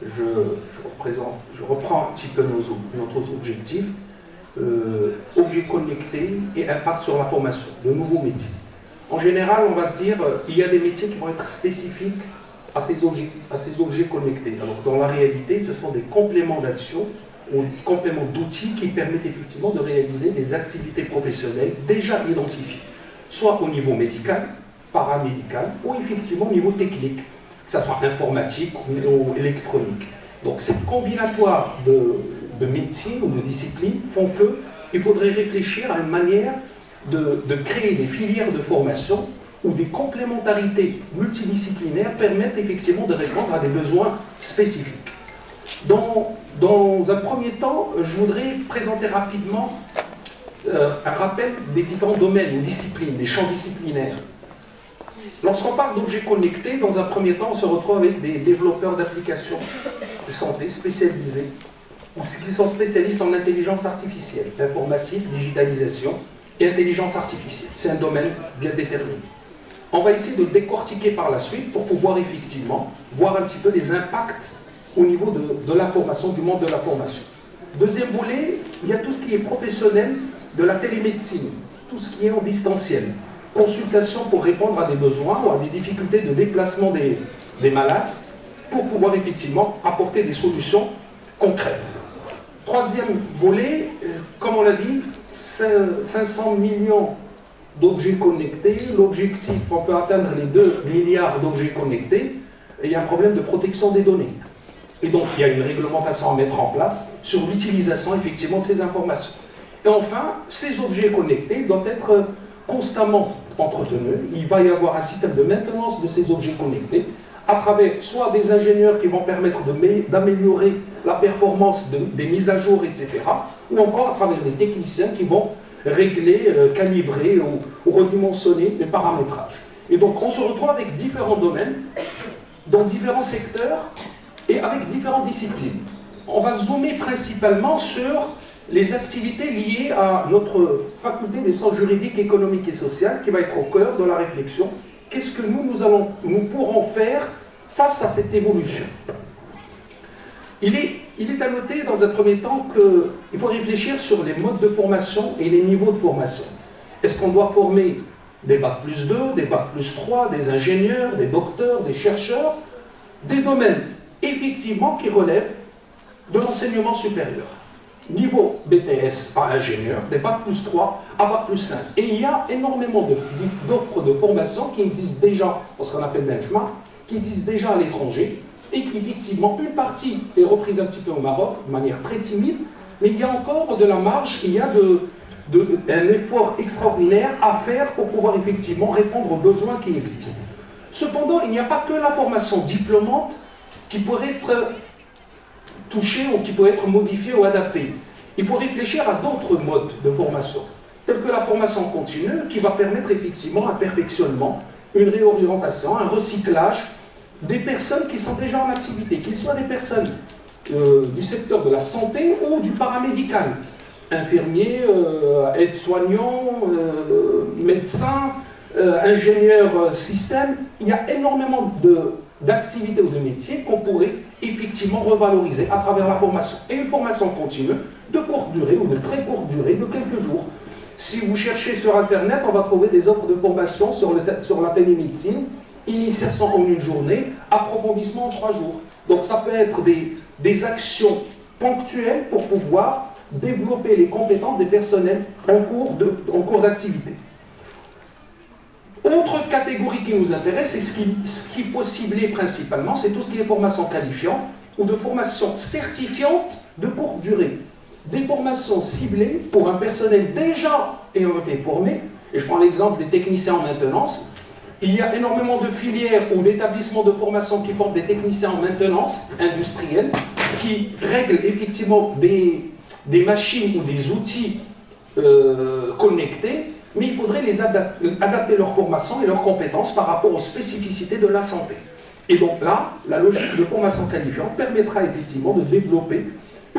je reprends un petit peu notre objectif, objets connectés et impact sur la formation, de nouveaux métiers. En général, on va se dire, il y a des métiers qui vont être spécifiques à ces objets connectés. Alors dans la réalité, ce sont des compléments d'action ou des compléments d'outils qui permettent effectivement de réaliser des activités professionnelles déjà identifiées, soit au niveau médical, paramédical, ou effectivement au niveau technique, que ce soit informatique ou électronique. Donc cette combinatoire de métiers ou de disciplines font qu'il faudrait réfléchir à une manière de créer des filières de formation où des complémentarités multidisciplinaires permettent effectivement de répondre à des besoins spécifiques. Dans un premier temps, je voudrais présenter rapidement un rappel des différents domaines ou disciplines, des champs disciplinaires. Lorsqu'on parle d'objets connectés, dans un premier temps, on se retrouve avec des développeurs d'applications de santé spécialisés, ou qui sont spécialistes en intelligence artificielle, informatique, digitalisation et intelligence artificielle. C'est un domaine bien déterminé. On va essayer de décortiquer par la suite pour pouvoir effectivement voir un petit peu les impacts au niveau de la formation, du monde de la formation. Deuxième volet, il y a tout ce qui est professionnel de la télémédecine, tout ce qui est en distanciel. Consultation pour répondre à des besoins ou à des difficultés de déplacement des malades pour pouvoir effectivement apporter des solutions concrètes. Troisième volet, comme on l'a dit, 500 millions d'objets connectés. L'objectif, on peut atteindre les 2 milliards d'objets connectés. Et il y a un problème de protection des données. Et donc, il y a une réglementation à mettre en place sur l'utilisation effectivement de ces informations. Et enfin, ces objets connectés doivent être constamment entretenus. Il va y avoir un système de maintenance de ces objets connectés à travers soit des ingénieurs qui vont permettre d'améliorer la performance des mises à jour, etc., ou encore à travers des techniciens qui vont régler, calibrer ou redimensionner les paramétrages. Et donc, on se retrouve avec différents domaines, dans différents secteurs, et avec différentes disciplines. On va zoomer principalement sur les activités liées à notre faculté des sciences juridiques, économiques et sociales, qui va être au cœur de la réflexion. Qu'est-ce que nous pourrons faire face à cette évolution? Il est à noter dans un premier temps qu'il faut réfléchir sur les modes de formation et les niveaux de formation. Est-ce qu'on doit former des Bac+2, des Bac+3, des ingénieurs, des docteurs, des chercheurs, des domaines effectivement qui relèvent de l'enseignement supérieur. Niveau BTS à ingénieur, des Bac+3 à Bac+5. Et il y a énormément d'offres de formation qui existent déjà, parce qu'on a fait le benchmark, qui existent déjà à l'étranger, et qui effectivement, une partie est reprise un petit peu au Maroc, de manière très timide, mais il y a encore de la marge, il y a un effort extraordinaire à faire pour pouvoir effectivement répondre aux besoins qui existent. Cependant, il n'y a pas que la formation diplômante qui pourrait être touchée ou qui pourrait être modifiée ou adaptée. Il faut réfléchir à d'autres modes de formation, tels que la formation continue, qui va permettre effectivement un perfectionnement, une réorientation, un recyclage des personnes qui sont déjà en activité, qu'ils soient des personnes du secteur de la santé ou du paramédical, infirmiers, aides-soignants, médecins, ingénieurs système. Il y a énormément d'activités ou de métiers qu'on pourrait effectivement revaloriser à travers la formation. Et une formation continue de courte durée ou de très courte durée, de quelques jours. Si vous cherchez sur Internet, on va trouver des offres de formation sur la télémédecine, initiation en une journée, approfondissement en 3 jours. Donc ça peut être des actions ponctuelles pour pouvoir développer les compétences des personnels en cours d'activité. Autre catégorie qui nous intéresse, et ce qu'il faut cibler principalement, c'est tout ce qui est formation qualifiante ou de formation certifiante de courte durée. Des formations ciblées pour un personnel déjà ayant été formé, et je prends l'exemple des techniciens en maintenance. Il y a énormément de filières ou d'établissements de formation qui forment des techniciens en maintenance industrielle, qui règlent effectivement des machines ou des outils connectés, mais il faudrait adapter leur formation et leurs compétences par rapport aux spécificités de la santé. Et donc là, la logique de formation qualifiante permettra effectivement de développer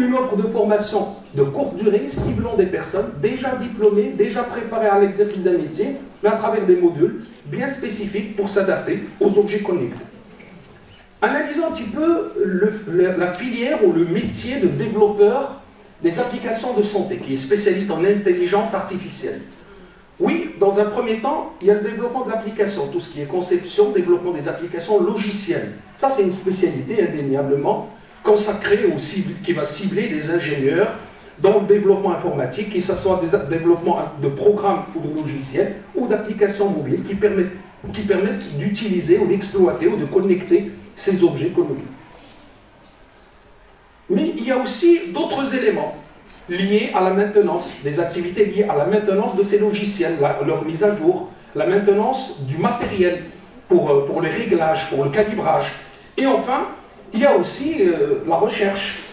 une offre de formation de courte durée, ciblant des personnes déjà diplômées, déjà préparées à l'exercice d'un métier, mais à travers des modules bien spécifiques pour s'adapter aux objets connectés. Analysons un petit peu la filière ou le métier de développeur des applications de santé, qui est spécialiste en intelligence artificielle. Oui, dans un premier temps, il y a le développement de l'application, tout ce qui est conception, développement des applications logicielles. Ça, c'est une spécialité indéniablement consacrée qui va cibler des ingénieurs dans le développement informatique, que ce soit des développements de programmes ou de logiciels ou d'applications mobiles qui permettent d'utiliser ou d'exploiter ou de connecter ces objets connectés. Mais il y a aussi d'autres éléments liés à la maintenance, des activités liées à la maintenance de ces logiciels, leur mise à jour, la maintenance du matériel pour les réglages, pour le calibrage. Et enfin, il y a aussi la recherche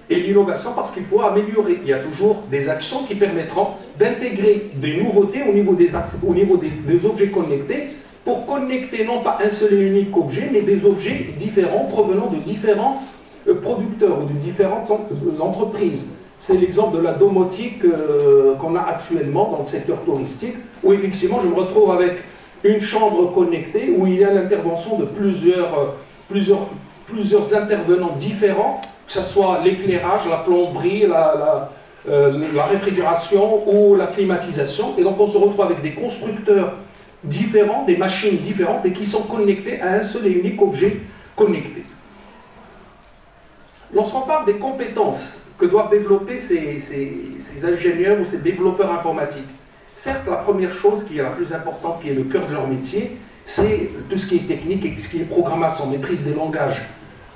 et l'innovation, parce qu'il faut améliorer. Il y a toujours des actions qui permettront d'intégrer des nouveautés au niveau des objets connectés, pour connecter non pas un seul et unique objet, mais des objets différents provenant de différents producteurs ou de différentes entreprises. C'est l'exemple de la domotique qu'on a actuellement dans le secteur touristique, où effectivement je me retrouve avec une chambre connectée où il y a l'intervention de plusieurs intervenants différents, que ce soit l'éclairage, la plomberie, la réfrigération ou la climatisation. Et donc on se retrouve avec des constructeurs différents, des machines différentes, et qui sont connectés à un seul et unique objet connecté. Lorsqu'on parle des compétences que doivent développer ces ingénieurs ou ces développeurs informatiques, certes, la première chose qui est la plus importante, qui est le cœur de leur métier, c'est tout ce qui est technique et ce qui est programmation, maîtrise des langages.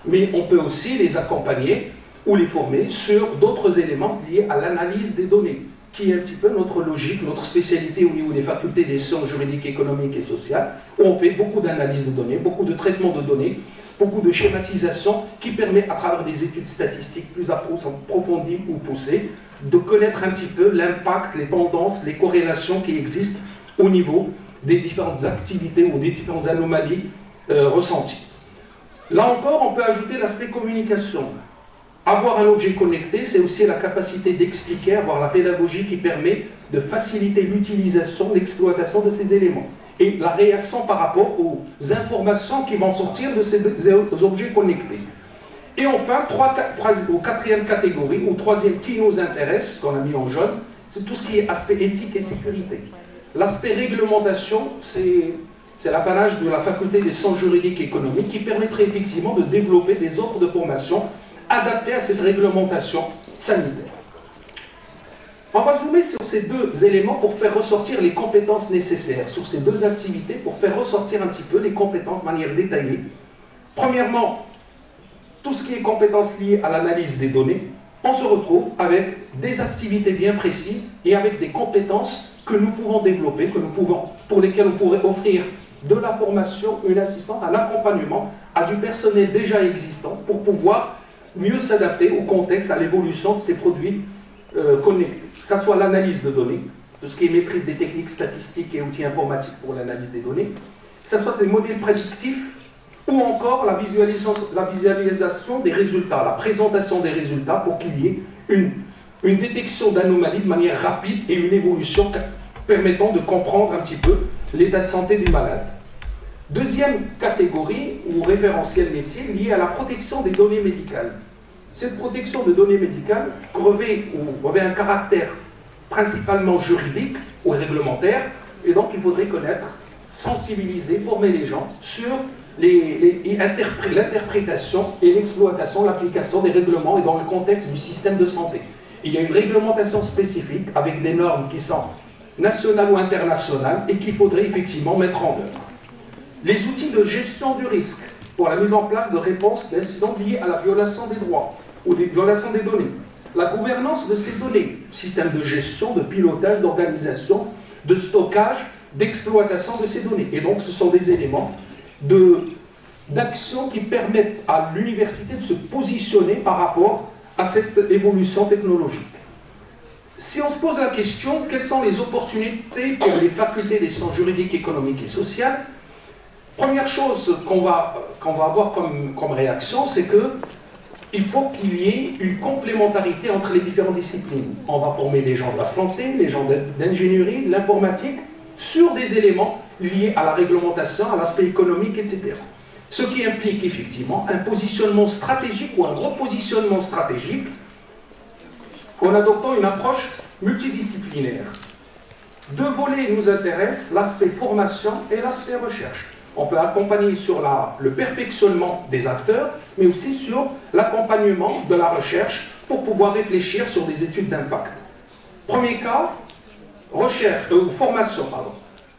Mais on peut aussi les accompagner ou les former sur d'autres éléments liés à l'analyse des données, qui est un petit peu notre logique, notre spécialité au niveau des facultés des sciences juridiques, économiques et sociales, où on fait beaucoup d'analyse de données, beaucoup de traitement de données, beaucoup de schématisation qui permet, à travers des études statistiques plus approfondies ou poussées, de connaître un petit peu l'impact, les tendances, les corrélations qui existent au niveau des différentes activités ou des différentes anomalies ressenties. Là encore, on peut ajouter l'aspect communication. Avoir un objet connecté, c'est aussi la capacité d'expliquer, avoir la pédagogie qui permet de faciliter l'utilisation, l'exploitation de ces éléments. Et la réaction par rapport aux informations qui vont sortir de ces objets connectés. Et enfin, quatrième catégorie, ou troisième qui nous intéresse, ce qu'on a mis en jaune, c'est tout ce qui est aspect éthique et sécurité. L'aspect réglementation, c'est l'apanage de la faculté des sciences juridiques et économiques qui permettrait effectivement de développer des offres de formation adaptées à cette réglementation sanitaire. On va zoomer sur ces deux éléments pour faire ressortir les compétences nécessaires, sur ces deux activités pour faire ressortir un petit peu les compétences de manière détaillée. Premièrement, tout ce qui est compétences liées à l'analyse des données, on se retrouve avec des activités bien précises et avec des compétences que nous pouvons développer, pour lesquelles on pourrait offrir de la formation, une assistance, un accompagnement à du personnel déjà existant pour pouvoir mieux s'adapter au contexte, à l'évolution de ces produits connectés. Que ce soit l'analyse de données, tout ce qui est maîtrise des techniques statistiques et outils informatiques pour l'analyse des données, que ce soit des modèles prédictifs, ou encore la visualisation des résultats, la présentation des résultats pour qu'il y ait une détection d'anomalies de manière rapide et une évolution permettant de comprendre un petit peu l'état de santé du malade. Deuxième catégorie ou référentiel métier lié à la protection des données médicales. Cette protection de données médicales revêt un caractère principalement juridique ou réglementaire, et donc il faudrait connaître, sensibiliser, former les gens sur l'interprétation et l'exploitation, l'application des règlements et dans le contexte du système de santé. Il y a une réglementation spécifique avec des normes qui sont nationales ou internationales et qu'il faudrait effectivement mettre en œuvre. Les outils de gestion du risque pour la mise en place de réponses d'incidents liés à la violation des droits ou des violations des données. La gouvernance de ces données, système de gestion, de pilotage, d'organisation, de stockage, d'exploitation de ces données. Et donc ce sont des éléments d'action qui permettent à l'université de se positionner par rapport à cette évolution technologique. Si on se pose la question, quelles sont les opportunités pour les facultés des sciences juridiques, économiques et sociales? Première chose qu'on va avoir comme réaction, c'est qu'il faut qu'il y ait une complémentarité entre les différentes disciplines. On va former les gens de la santé, les gens d'ingénierie, de l'informatique, sur des éléments liés à la réglementation, à l'aspect économique, etc. Ce qui implique effectivement un positionnement stratégique ou un repositionnement stratégique en adoptant une approche multidisciplinaire. Deux volets nous intéressent, l'aspect formation et l'aspect recherche. On peut accompagner sur le perfectionnement des acteurs, mais aussi sur l'accompagnement de la recherche pour pouvoir réfléchir sur des études d'impact. Premier cas, formation. Pardon.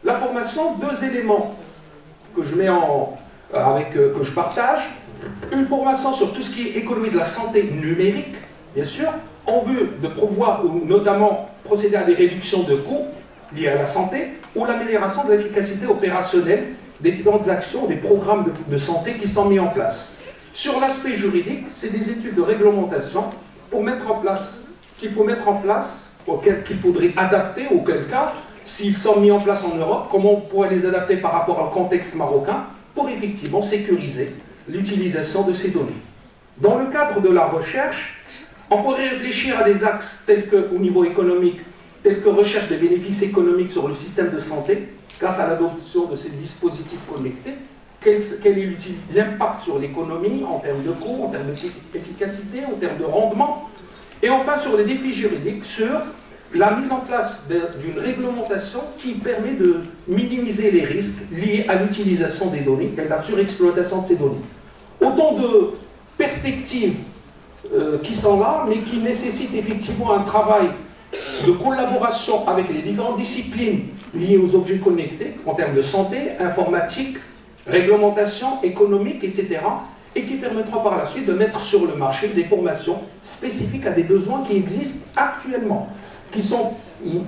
La formation, deux éléments que je mets que je partage. Une formation sur tout ce qui est économie de la santé numérique, bien sûr, en vue de pouvoir notamment procéder à des réductions de coûts liés à la santé ou l'amélioration de l'efficacité opérationnelle des différentes actions, des programmes de santé qui sont mis en place. Sur l'aspect juridique, c'est des études de réglementation pour mettre en place, qu'il faudrait adapter, auquel cas, s'ils sont mis en place en Europe, comment on pourrait les adapter par rapport au contexte marocain pour effectivement sécuriser l'utilisation de ces données. Dans le cadre de la recherche, on pourrait réfléchir à des axes tels qu'au niveau économique, tels que recherche des bénéfices économiques sur le système de santé, grâce à l'adoption de ces dispositifs connectés, quel est l'impact sur l'économie en termes de coûts, en termes d'efficacité, en termes de rendement, et enfin sur les défis juridiques, sur la mise en place d'une réglementation qui permet de minimiser les risques liés à l'utilisation des données et à la surexploitation de ces données. Autant de perspectives qui sont là, mais qui nécessitent effectivement un travail de collaboration avec les différentes disciplines liées aux objets connectés, en termes de santé, informatique, réglementation, économique, etc., et qui permettra par la suite de mettre sur le marché des formations spécifiques à des besoins qui existent actuellement, qui ne sont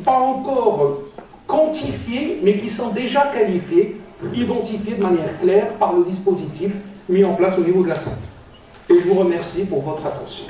pas encore quantifiés, mais qui sont déjà qualifiés, identifiés de manière claire par le dispositif mis en place au niveau de la santé. Et je vous remercie pour votre attention.